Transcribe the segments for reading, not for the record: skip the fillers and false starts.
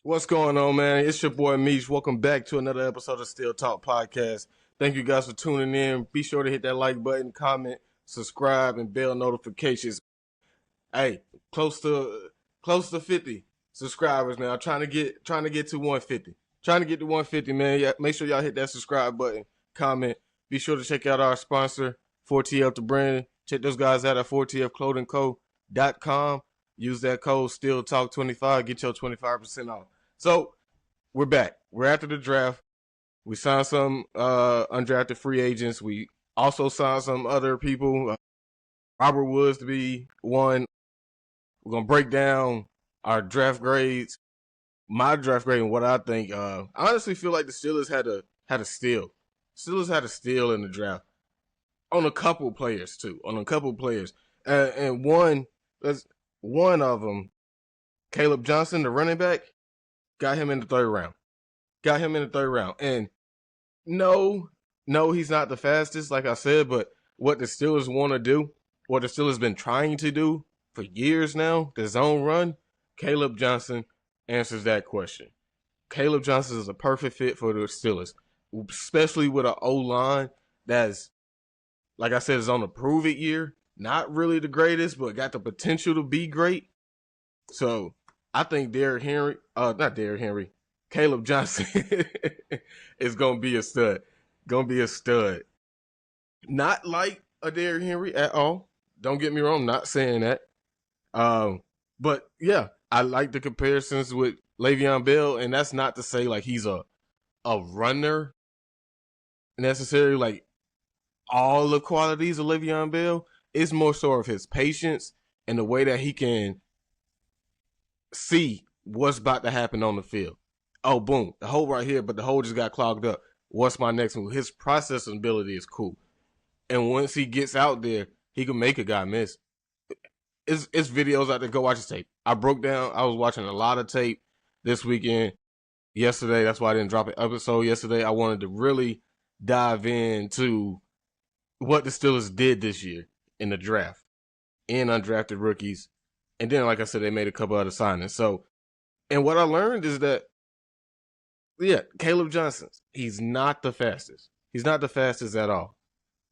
What's going on, man? It's your boy Meech. Welcome back to another episode of Still Talk Podcast. Thank you guys for tuning in. Be sure to hit that like button, comment, subscribe, and bell notifications. Hey, close to 50 subscribers, man. I'm trying to get to 150. Trying to get to 150, man. Yeah, make sure y'all hit that subscribe button, comment. Be sure to check out our sponsor, 4TF the brand. Check those guys out at 4TFclothingco.com. Use that code STILLTALK25. Get your 25% off. So we're back. We're after the draft. We signed some undrafted free agents. We also signed some other people. Robert Woods to be one. We're gonna break down our draft grades, my draft grade, and what I think. I honestly feel like the Steelers had a steal. Steelers had a steal in the draft on a couple players too. And one of them, Caleb Johnson, the running back. Got him in the third round. And no, he's not the fastest, like I said, but what the Steelers want to do, what the Steelers been trying to do for years now, the zone run, Caleb Johnson answers that question. Caleb Johnson is a perfect fit for the Steelers, especially with an O-line that's, like I said, is on a prove-it year. Not really the greatest, but got the potential to be great. So I think Caleb Johnson is going to be a stud. Not like a Derrick Henry at all. Don't get me wrong, I'm not saying that. But yeah, I like the comparisons with Le'Veon Bell, and that's not to say like he's a runner necessarily, like all the qualities of Le'Veon Bell. It's more so of his patience and the way that he can see what's about to happen on the field. Oh, boom, the hole right here, but the hole just got clogged up. What's my next move? His processing ability is cool. And once he gets out there, he can make a guy miss. It's videos out there. Go watch his tape. I was watching a lot of tape this weekend, yesterday. That's why I didn't drop an episode yesterday. I wanted to really dive into what the Steelers did this year in the draft, in undrafted rookies. And then, like I said, they made a couple other signings. So, and what I learned is that, yeah, Caleb Johnson, he's not the fastest. He's not the fastest at all.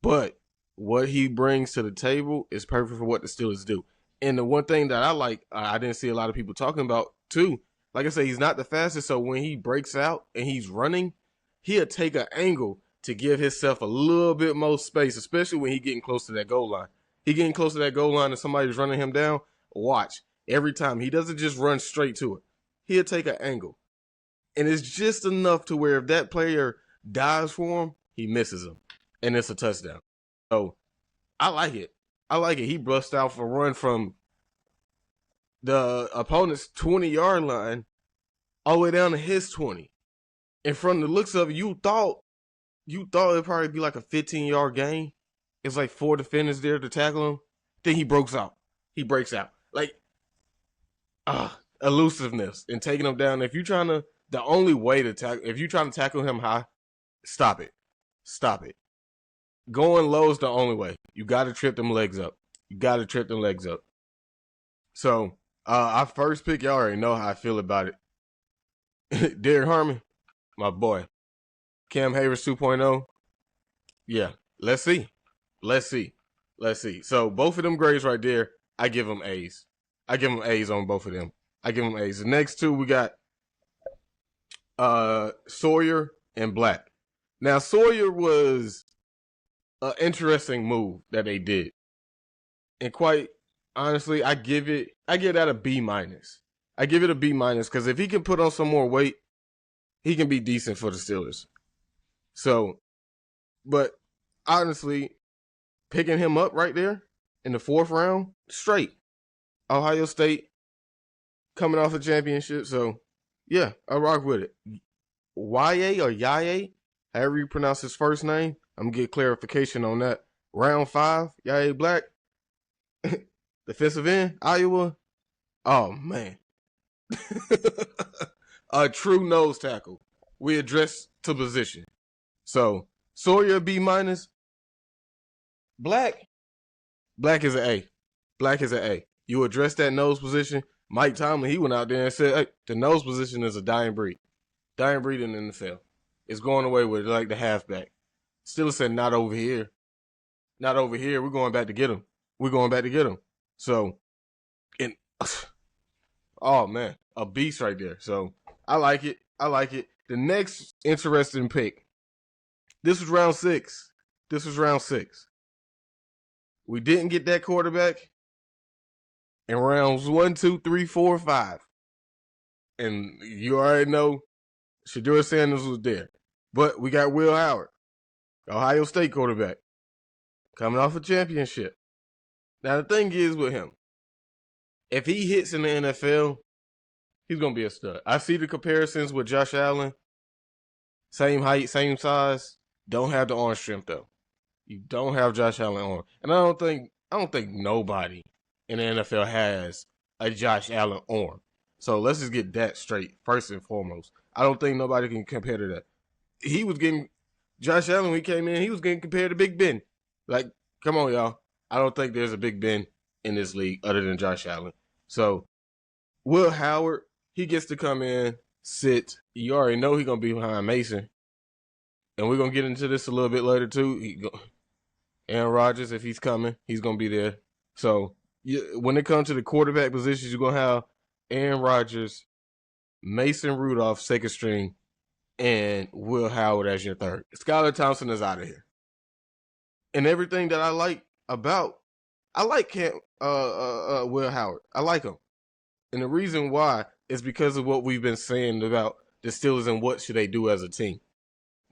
But what he brings to the table is perfect for what the Steelers do. And the one thing that I like, I didn't see a lot of people talking about too, like I said, he's not the fastest. So when he breaks out and he's running, he'll take an angle to give himself a little bit more space, especially when he's getting close to that goal line. He getting close to that goal line and somebody's running him down. Watch. Every time. He doesn't just run straight to it. He'll take an angle. And it's just enough to where if that player dives for him, he misses him. And it's a touchdown. So I like it. He bust out for a run from the opponent's 20-yard line all the way down to his 20. And from the looks of it, you thought it'd probably be like a 15-yard gain. It's like 4 defenders there to tackle him. Then he breaks out. Like, elusiveness and taking him down. If you're trying to tackle him high, stop it. Going low is the only way. You got to trip them legs up. So, our first pick, y'all already know how I feel about it. Derrick Harmon, my boy. Cam Havers 2.0. Yeah, let's see. So, both of them grades right there, I give them A's. On both of them. The next two, we got Sawyer and Black. Now, Sawyer was an interesting move that they did. And quite honestly, I give that a B-. I give it a B- because if he can put on some more weight, he can be decent for the Steelers. So, but honestly, picking him up right there in the 4th round, straight. Ohio State coming off a championship. So, yeah, I rock with it. Yaye, however you pronounce his first name, I'm going to get clarification on that. Round 5, Yaye Black. Defensive end, Iowa. Oh, man. A true nose tackle. We address to position. So, Sawyer B-. Black is an A. You address that nose position, Mike Tomlin, he went out there and said, hey, the nose position is a dying breed. Dying breed in the NFL. It's going away with like the halfback. Steelers said, not over here. Not over here. We're going back to get him. We're going back to get him. So, and oh man, a beast right there. So I like it. I like it. The next interesting pick. This was round 6. We didn't get that quarterback in rounds 1, 2, 3, 4, 5. And you already know Shedeur Sanders was there. But we got Will Howard, Ohio State quarterback, coming off a championship. Now, the thing is with him, if he hits in the NFL, he's going to be a stud. I see the comparisons with Josh Allen. Same height, same size. Don't have the arm strength, though. You don't have Josh Allen arm. And I don't think nobody in the NFL has a Josh Allen arm. So let's just get that straight, first and foremost. I don't think nobody can compare to that. Josh Allen, when he came in, he was getting compared to Big Ben. Like, come on, y'all. I don't think there's a Big Ben in this league other than Josh Allen. So, Will Howard, he gets to come in, sit. You already know he's going to be behind Mason. And we're going to get into this a little bit later, too. Aaron Rodgers, if he's coming, he's going to be there. So, when it comes to the quarterback positions, you're going to have Aaron Rodgers, Mason Rudolph, second string, and Will Howard as your third. Skylar Thompson is out of here. And everything that I like Will Howard. I like him. And the reason why is because of what we've been saying about the Steelers and what should they do as a team.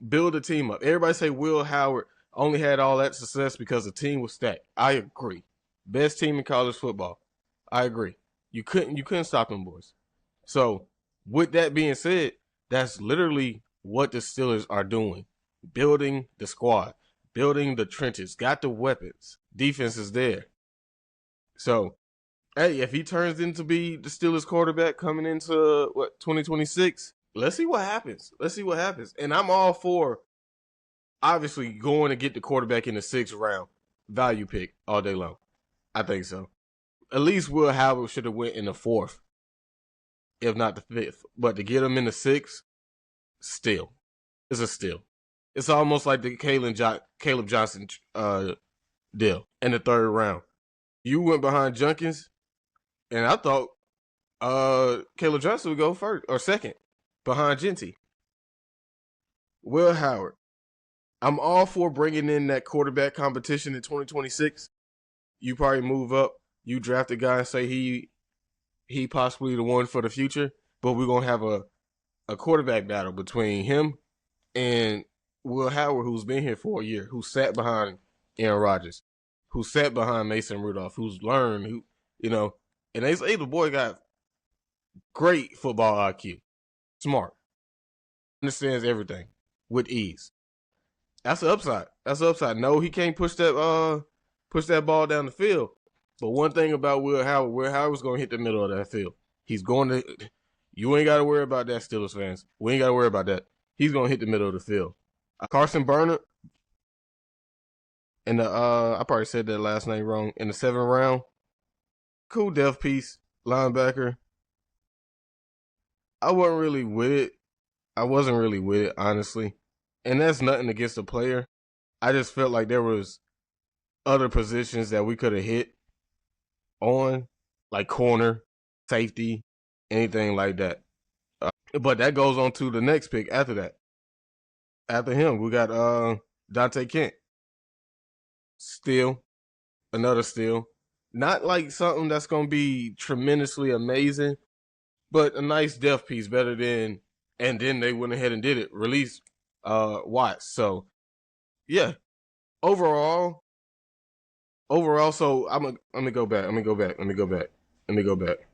Build a team up. Everybody say Will Howard only had all that success because the team was stacked. I agree. Best team in college football. I agree. You couldn't stop them boys. So, with that being said, that's literally what the Steelers are doing. Building the squad. Building the trenches. Got the weapons. Defense is there. So, hey, if he turns into be the Steelers quarterback coming into, 2026, let's see what happens. And I'm all for, obviously, going to get the quarterback in the 6th round. Value pick all day long. I think so. At least Will Howard should have went in the 4th, if not the 5th. But to get him in the 6th, still. It's a steal. It's almost like the Caleb Johnson deal in the 3rd round. You went behind Junkins, and I thought Caleb Johnson would go first or second behind Genty. Will Howard. I'm all for bringing in that quarterback competition in 2026. You probably move up. You draft a guy and say he possibly the one for the future, but we're going to have a quarterback battle between him and Will Howard, who's been here for a year, who sat behind Aaron Rodgers, who sat behind Mason Rudolph, who's learned, and they say the boy got great football IQ, smart, understands everything with ease. That's the upside. No, he can't push that ball down the field. But one thing about Will Howard's going to hit the middle of that field. He's going to – you ain't got to worry about that, Steelers fans. We ain't got to worry about that. He's going to hit the middle of the field. Carson Bernard, I probably said that last name wrong, in the 7th round. Cool depth piece, linebacker. I wasn't really with it, honestly. And that's nothing against the player. I just felt like there was other positions that we could have hit on, like corner, safety, anything like that. But that goes on to the next pick after that. After him, we got Dante Kent. Another steal. Not like something that's going to be tremendously amazing, but a nice depth piece better than, and then they went ahead and did it, release Watts. So, yeah, overall, so I'm gonna go back.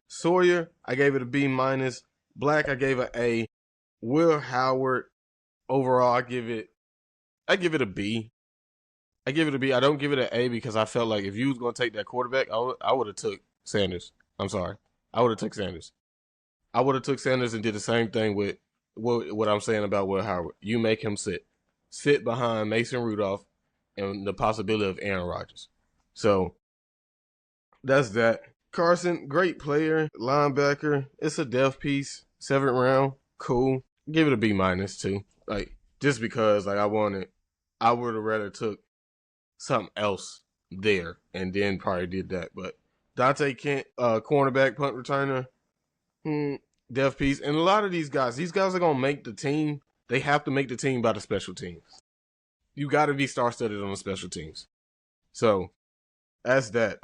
Sawyer, I gave it a B-. Black, I gave it A. Will Howard, overall, I give it a B. I don't give it an A because I felt like if you was gonna take that quarterback, I would have took Sanders. I'm sorry, I would have took Sanders. I would have took Sanders and did the same thing with what I'm saying about Will Howard. You make him sit behind Mason Rudolph and the possibility of Aaron Rodgers. So that's that. Carson, great player, linebacker. It's a depth piece. 7th round, cool. Give it a B minus too. Like just because I would have rather took something else there and then probably did that. But Dante Kent, cornerback, punt returner, depth piece, and a lot of these guys are gonna make the team. They have to make the team by the special teams. You got to be star-studded on the special teams. So that's that.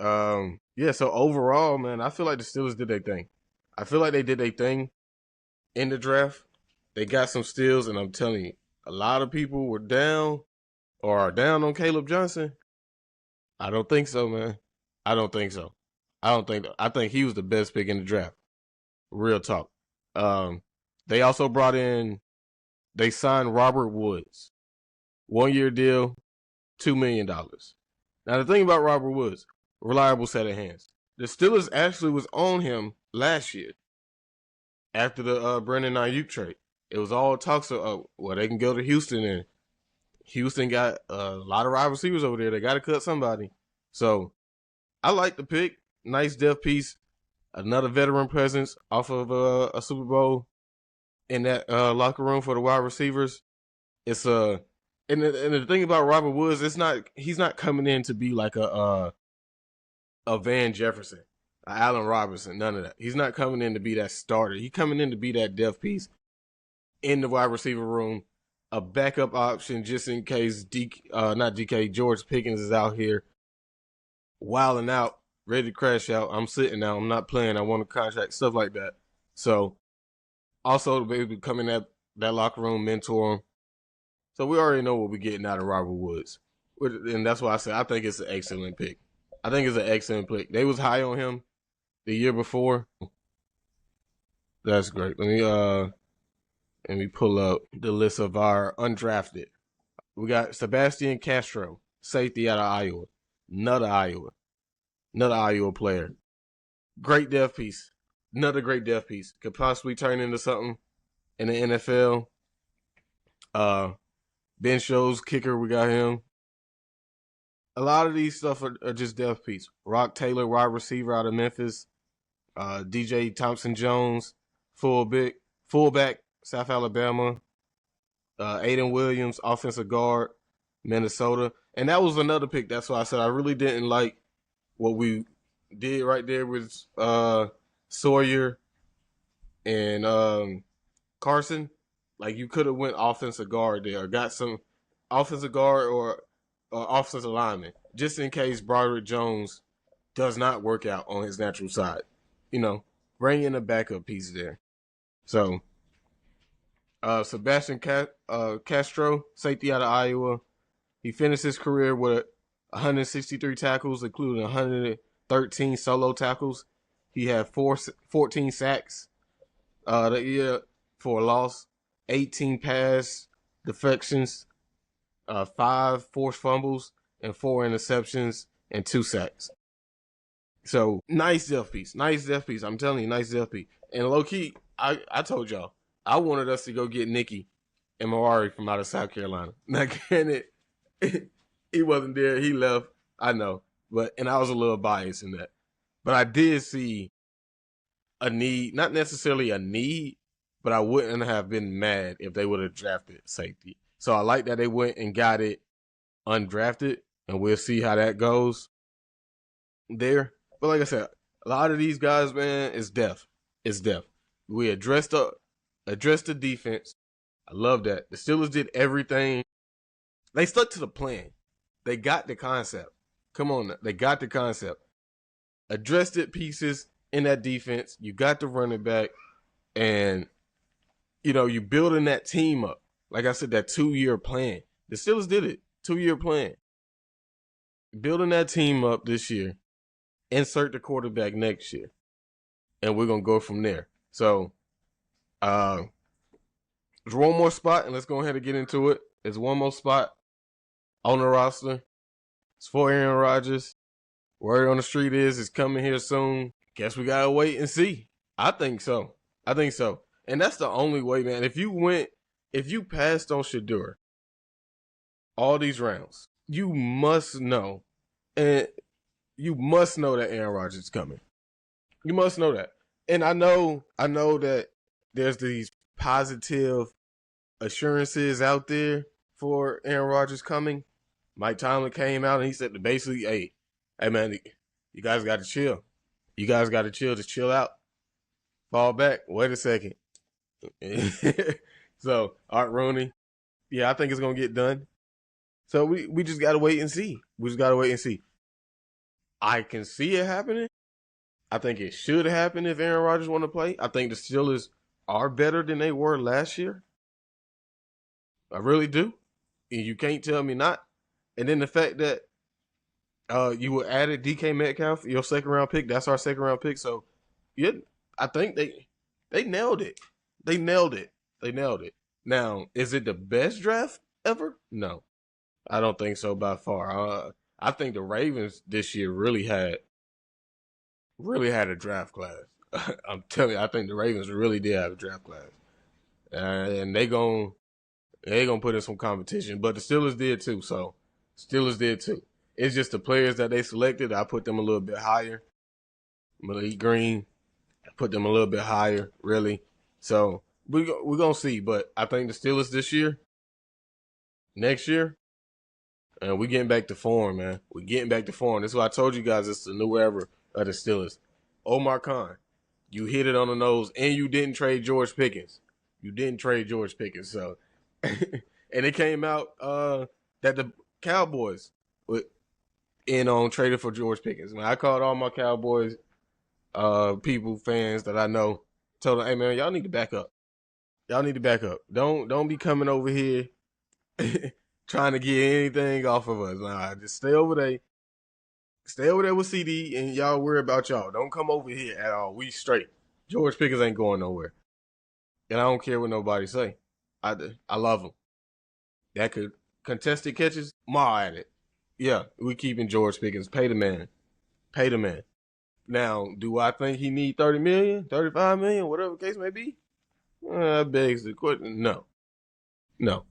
Yeah. So overall, man, I feel like the Steelers did their thing. I feel like they did their thing in the draft. They got some steals, and I'm telling you, a lot of people were down or are down on Caleb Johnson. I don't think so, man. I don't think so. I think he was the best pick in the draft. Real talk. They also they signed Robert Woods. 1-year deal, $2 million. Now, the thing about Robert Woods, reliable set of hands. The Steelers actually was on him last year after the Brandon Ayuk trade. It was all talks of, well, they can go to Houston, and Houston got a lot of wide receivers over there. They got to cut somebody. So I like the pick. Nice depth piece. Another veteran presence off of a Super Bowl in that locker room for the wide receivers. It's and the thing about Robert Woods, he's not coming in to be like a Van Jefferson, a Allen Robinson, none of that. He's not coming in to be that starter. He's coming in to be that depth piece in the wide receiver room, a backup option just in case George Pickens is out here wilding out, ready to crash out. I'm sitting now. I'm not playing. I want a contract, stuff like that. So also the baby coming at that locker room, mentor him. So we already know what we're getting out of Robert Woods. And that's why I said I think it's an excellent pick. I think it's an excellent pick. They was high on him the year before. That's great. Let me pull up the list of our undrafted. We got Sebastian Castro, safety out of Iowa. Another Iowa player. Great depth piece. Another great depth piece. Could possibly turn into something in the NFL. Ben Shows, kicker, we got him. A lot of these stuff are just depth piece. Rock Taylor, wide receiver out of Memphis. DJ Thompson-Jones, fullback, South Alabama. Aiden Williams, offensive guard, Minnesota. And that was another pick. That's why I said I really didn't like what we did right there with Sawyer and Carson. Like, you could have went offensive guard there or got some offensive guard or offensive lineman just in case Broderick Jones does not work out on his natural side. Bring in a backup piece there. So, Sebastian Castro, safety out of Iowa. He finished his career with 163 tackles, including 113 solo tackles. He had 14 sacks that year for a loss. 18 pass deflections, 5 forced fumbles, and 4 interceptions, and 2 sacks. So, nice depth piece. I'm telling you, nice depth piece. And low-key, I told y'all, I wanted us to go get Nicky and Mawari from out of South Carolina. Now, granted, he wasn't there. He left. I know. And I was a little biased in that. But I did see a need, not necessarily a need, but I wouldn't have been mad if they would have drafted safety. So I like that they went and got it undrafted, and we'll see how that goes there. But like I said, a lot of these guys, man, is depth. It's depth. We addressed the defense. I love that. The Steelers did everything. They stuck to the plan. They got the concept. Come on, they got the concept. Addressed it pieces in that defense. You got the running back, and you building that team up. Like I said, that 2-year plan. The Steelers did it. 2-year plan. Building that team up this year. Insert the quarterback next year. And we're going to go from there. So, there's one more spot, and let's go ahead and get into it. There's one more spot on the roster. It's for Aaron Rodgers. Word on the street is it's coming here soon. Guess we got to wait and see. I think so. And that's the only way, man. If you passed on Shedeur all these rounds, you must know that Aaron Rodgers is coming. You must know that. And I know that there's these positive assurances out there for Aaron Rodgers coming. Mike Tomlin came out and he said basically, hey man, you guys got to chill. You guys got to chill. Just chill out. Fall back. Wait a second. So Art Rooney, yeah, I think it's gonna get done. So we just gotta wait and see. We just gotta wait and see. I can see it happening. I think it should happen if Aaron Rodgers want to play. I think the Steelers are better than they were last year. I really do. And you can't tell me not. And then the fact that you were added DK Metcalf, your second round pick. That's our second round pick. So yeah, I think they nailed it. They nailed it. They nailed it. Now, is it the best draft ever? No, I don't think so by far. I think the Ravens this year really had a draft class. I'm telling you, I think the Ravens really did have a draft class, and they gonna put in some competition. But the Steelers did too. So Steelers did too. It's just the players that they selected. I put them a little bit higher. Malik Green, I put them a little bit higher, really. So we're gonna see. But I think the Steelers this year, next year, and we getting back to form, man. We're getting back to form. That's why I told you guys it's the new era of the Steelers. Omar Khan, you hit it on the nose, and you didn't trade George Pickens. You didn't trade George Pickens. So, and it came out that the Cowboys were in on trading for George Pickens. Man, I called all my Cowboys people, fans that I know, told them, hey, man, y'all need to back up. Y'all need to back up. Don't be coming over here trying to get anything off of us. Nah, just stay over there. Stay over there with CD and y'all worry about y'all. Don't come over here at all. We straight. George Pickens ain't going nowhere. And I don't care what nobody say. I love him. That could contested catches, maul at it. Yeah, we keeping George Pickens. Pay the man. Pay the man. Now, do I think he need 30 million, 35 million, whatever the case may be? That begs the question. No. No.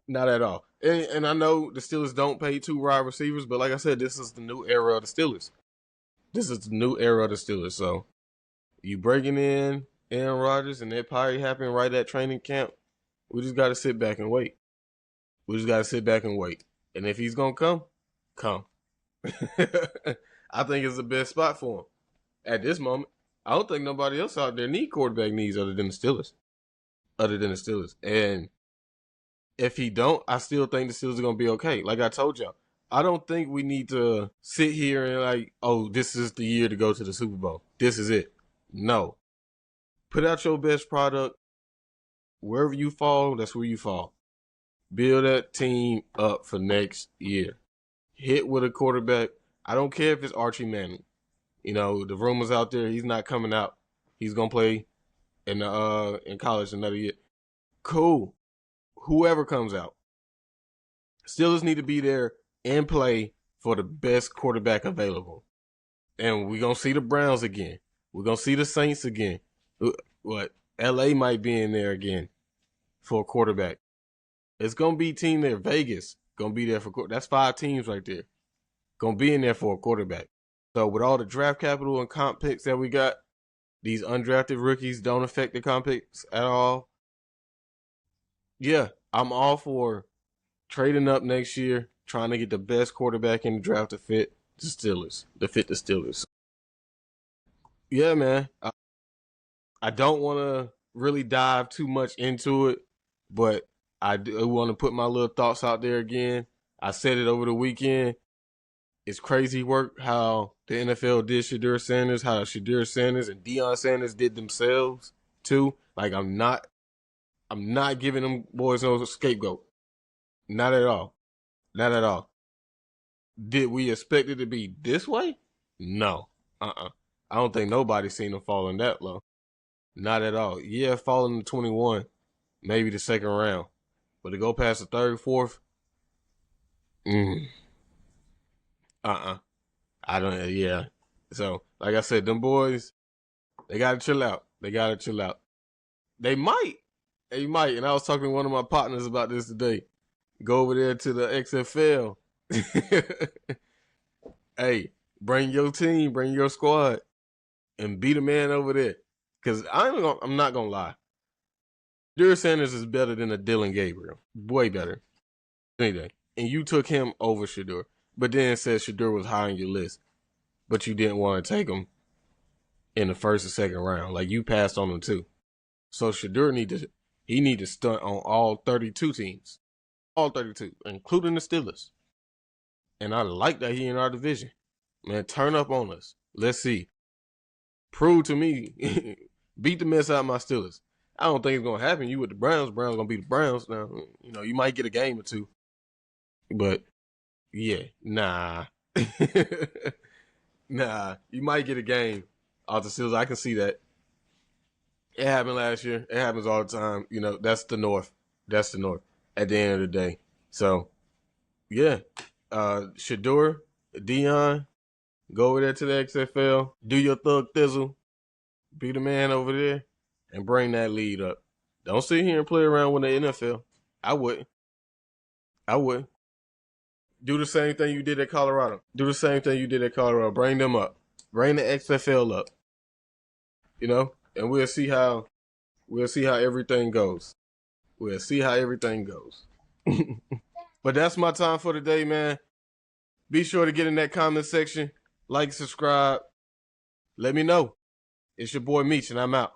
Not at all. And I know the Steelers don't pay two wide receivers, but like I said, this is the new era of the Steelers. This is the new era of the Steelers. So you breaking in Aaron Rodgers, and that probably happened right at training camp. We just got to sit back and wait. We just got to sit back and wait. And if he's going to come. I think it's the best spot for him at this moment. I don't think nobody else out there need quarterback needs other than the Steelers. And if he don't, I still think the Steelers are going to be okay. Like I told y'all, I don't think we need to sit here and like, oh, this is the year to go to the Super Bowl. This is it. No. Put out your best product. Wherever you fall, that's where you fall. Build that team up for next year. Hit with a quarterback. I don't care if it's Archie Manning. You know, the rumors out there, he's not coming out. He's going to play in college another year. Cool. Whoever comes out. Steelers need to be there and play for the best quarterback available. And we're going to see the Browns again. We're going to see the Saints again. What? LA might be in there again for a quarterback. It's going to be a team there. Vegas going to be there for that's 5 teams right there. Going to be in there for a quarterback. So with all the draft capital and comp picks that we got, these undrafted rookies don't affect the comp picks at all. Yeah, I'm all for trading up next year, trying to get the best quarterback in the draft to fit the Steelers. Yeah, man. I don't want to really dive too much into it, but I do want to put my little thoughts out there again. I said it over the weekend. It's crazy work how the NFL did Shadur Sanders, how Shadur Sanders and Deion Sanders did themselves too. Like I'm not giving them boys no scapegoat. Not at all. Not at all. Did we expect it to be this way? No. I don't think nobody's seen them falling that low. Not at all. Yeah, falling to 21, maybe the second round. But to go past the third, fourth, I don't, yeah. So, like I said, them boys, they got to chill out. They might. And I was talking to one of my partners about this today. Go over there to the XFL. Hey, bring your team, bring your squad. and be the man over there. Because I'm not going to lie. Shedeur Sanders is better than a Dylan Gabriel. Way better. Anything. And you took him over Shedeur. But then said Shedeur was high on your list. But you didn't want to take him in the first or second round. Like, you passed on him too. So Shedeur need to stunt on all 32 teams. All 32, including the Steelers. And I like that he in our division. Man, turn up on us. Let's see. Prove to me. Beat the mess out of my Steelers. I don't think it's going to happen. You with the Browns. Browns going to beat the Browns. Now, you know, you might get a game or two. But, yeah, nah. Nah, you might get a game off the Steelers. I can see that. It happened last year. It happens all the time. You know, that's the North. That's the North at the end of the day. So, yeah. Shedeur, Dion, go over there to the XFL. Do your thug thizzle. Be the man over there. And bring that lead up. Don't sit here and play around with the NFL. I wouldn't. Do the same thing you did at Colorado. Bring them up. Bring the XFL up. You know? And we'll see how everything goes. But that's my time for today, man. Be sure to get in that comment section. Like, subscribe. Let me know. It's your boy Meech, and I'm out.